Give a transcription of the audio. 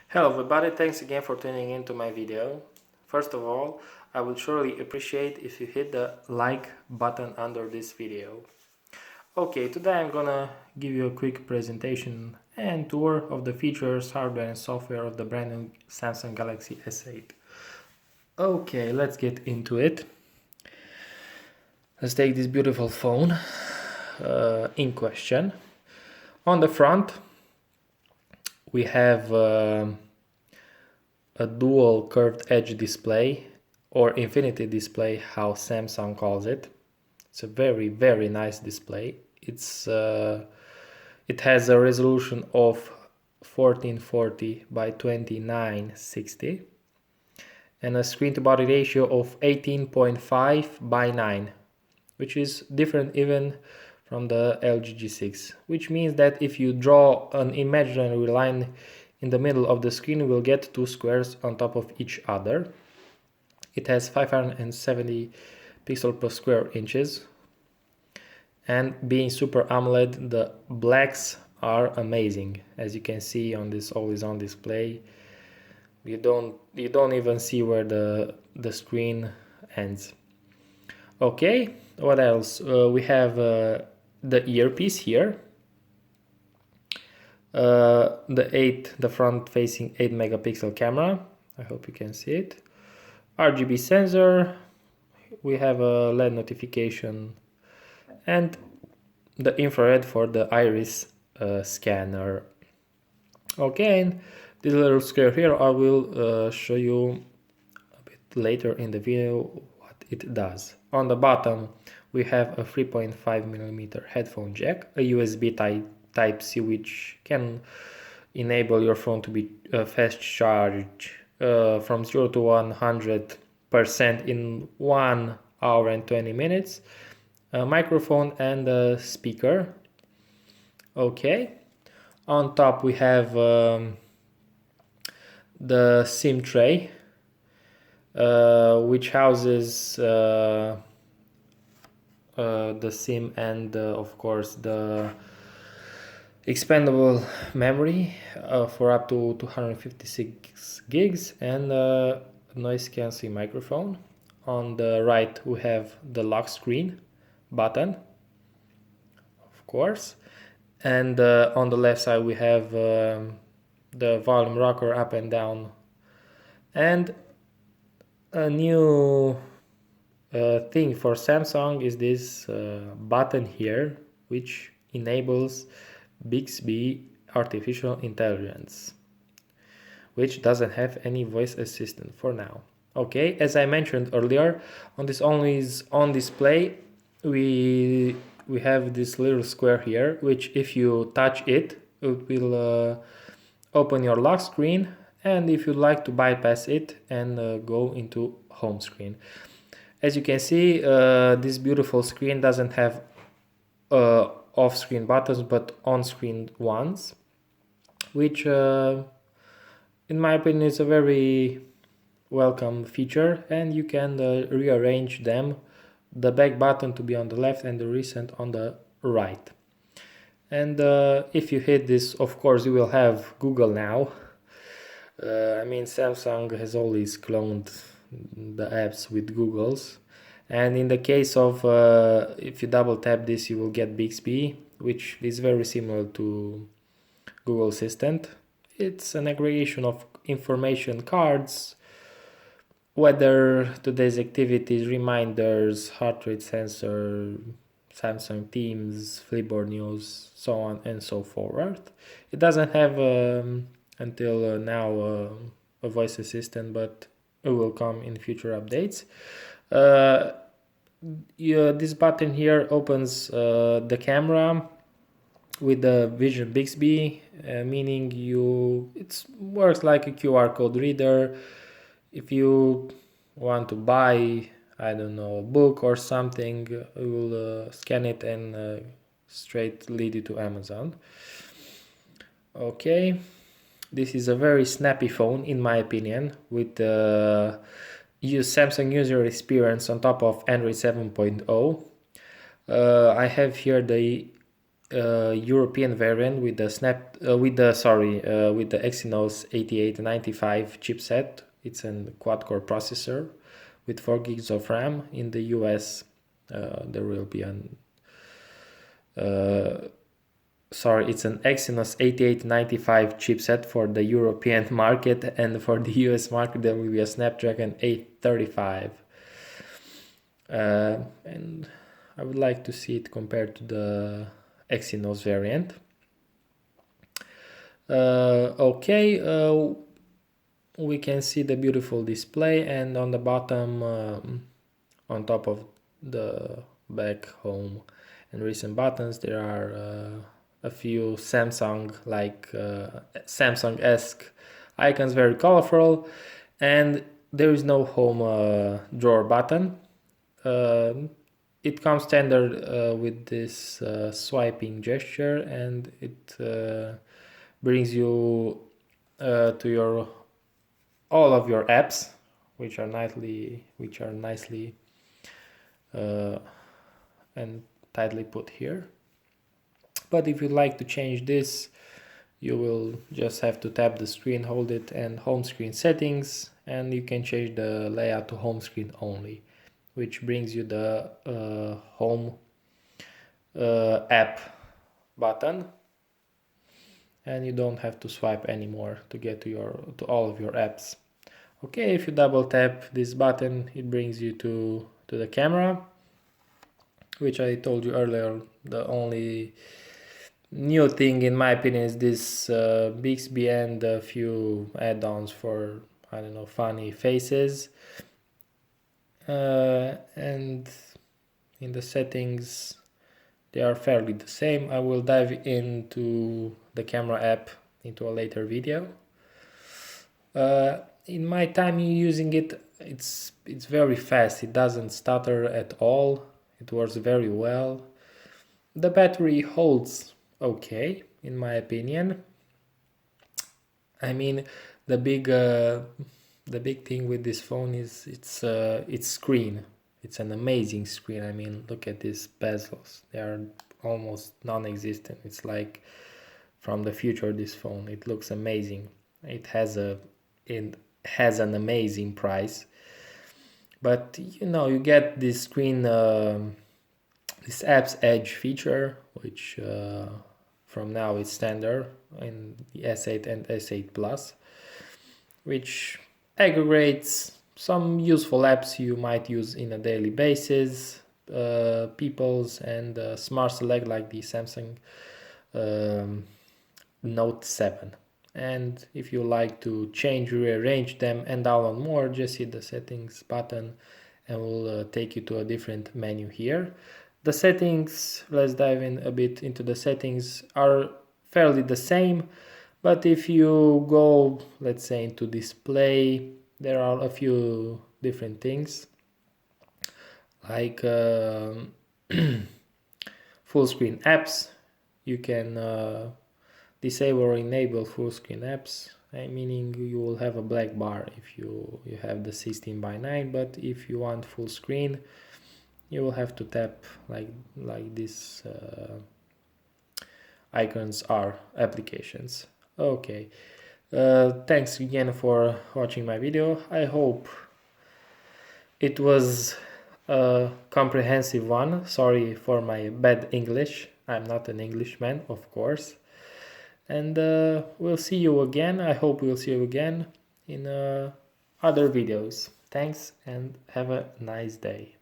Hello everybody, thanks again for tuning in to my video. First of all, I would surely appreciate if you hit the like button under this video. Okay, today I'm gonna give you a quick presentation and tour of the features, hardware and software of the brand new Samsung Galaxy S8. Okay, let's get into it. Let's take this beautiful phone in question. On the front, we have a dual curved edge display, or infinity display, how Samsung calls it. It's a very nice display. It has a resolution of 1440 by 2960 and a screen to body ratio of 18.5 by 9, which is different even from the LG G6, which means that if you draw an imaginary line in the middle of the screen, you will get two squares on top of each other. It has 570 pixels per square inches, and being Super AMOLED, the blacks are amazing. As you can see on this always on display, you don't even see where the screen ends. Okay, what else? We have the earpiece here. The front facing 8 megapixel camera. I hope you can see it. RGB sensor. We have a LED notification and the infrared for the iris scanner. Okay, and this little square here I will show you a bit later in the video what it does. On the bottom we have a 3.5mm headphone jack, a USB Type-C, which can enable your phone to be fast charged from 0 to 100% in 1 hour and 20 minutes, a microphone and a speaker. Okay, on top we have the SIM tray, which houses the SIM and of course the expandable memory for up to 256 gigs and a noise cancelling microphone. On the right we have the lock screen button, of course, and on the left side we have the volume rocker up and down, and a new thing for Samsung is this button here, which enables Bixby artificial intelligence, which doesn't have any voice assistant for now. Okay, as I mentioned earlier, on this always on display we have this little square here, which if you touch it, it will open your lock screen, and if you'd like to bypass it and go into home screen. As you can see, this beautiful screen doesn't have off-screen buttons but on-screen ones, which in my opinion is a very welcome feature, and you can rearrange them, the back button to be on the left and the recent on the right. And if you hit this, of course you will have Google now. I mean, Samsung has always cloned the apps with Google's, and in the case of if you double tap this, you will get Bixby, which is very similar to Google Assistant. It's an aggregation of information, cards, weather, today's activities, reminders, heart rate sensor, Samsung Teams, Flipboard News, so on and so forth. It doesn't have until now a voice assistant, but it will come in future updates. This button here opens the camera with the Vision Bixby, meaning it works like a QR code reader. If you want to buy, I don't know, a book or something, it will scan it and straight lead you to Amazon. Okay, this is a very snappy phone in my opinion, with Samsung user experience on top of Android 7.0. I have here the European variant with the with the Exynos 8895 chipset. It's a quad-core processor with 4 gigs of RAM. In the US, there will be an it's an Exynos 8895 chipset for the European market, and for the US market there will be a Snapdragon 835. And I would like to see it compared to the Exynos variant. We can see the beautiful display, and on the bottom, on top of the back, home, and recent buttons, there are a few Samsung-esque icons, very colorful, and there is no home drawer button. It comes standard with this swiping gesture, and it brings you to all of your apps, which are nicely and tightly put here. But if you'd like to change this, you will just have to tap the screen, hold it, and home screen settings, and you can change the layout to home screen only, which brings you the home app button, and you don't have to swipe anymore to get to all of your apps. Okay, if you double tap this button, it brings you to the camera, which I told you earlier. The only new thing, in my opinion, is this Bixby and a few add-ons for, I don't know, funny faces. And in the settings, they are fairly the same. I will dive into the camera app into a later video. In my time using it, it's very fast. It doesn't stutter at all. It works very well. The battery holds okay, in my opinion. I mean, the big thing with this phone is its screen. It's an amazing screen. I mean, look at these bezels. They are almost non-existent. It's like from the future, this phone. It looks amazing. It has an amazing price. But you get this screen, this Apps Edge feature, which from now is standard in the S8 and S8 Plus, which aggregates some useful apps you might use in a daily basis, People's and Smart Select, like the Samsung Note 7. And if you like to change, rearrange them, and download more, just hit the settings button and we'll take you to a different menu here. The settings, let's dive in a bit into the settings, are fairly the same, but if you go, let's say, into display, there are a few different things, like full screen apps. You can disable or enable full screen apps, meaning you will have a black bar if you have the 16:9, but if you want full screen, you will have to tap like these icons are applications. Okay, thanks again for watching my video. I hope it was a comprehensive one. Sorry for my bad English. I'm not an Englishman, of course. And we'll see you again. I hope we'll see you again in other videos. Thanks and have a nice day.